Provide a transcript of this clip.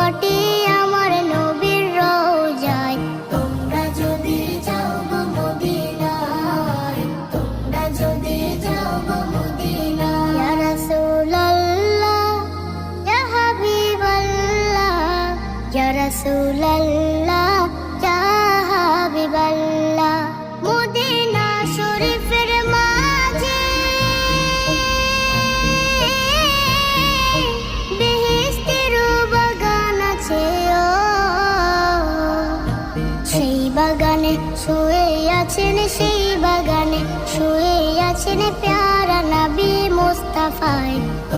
মাটি আমার নবীর রওজায়। তোমরা যদি যাও গো মদিনায়, তোমরা যদি যাও গো মদিনায়। ইয়া রাসূলুল্লাহ ইয়া হাবিবাল্লাহ, ইয়া রাসূলুল্লাহ ইয়া হাবিবাল্লাহ। মদিনা শরীফের মাঝে বেহেশতের বাগান আছে, সেই বাগানে শুয়ে আছেন, সেই বাগানে শুয়ে আছেন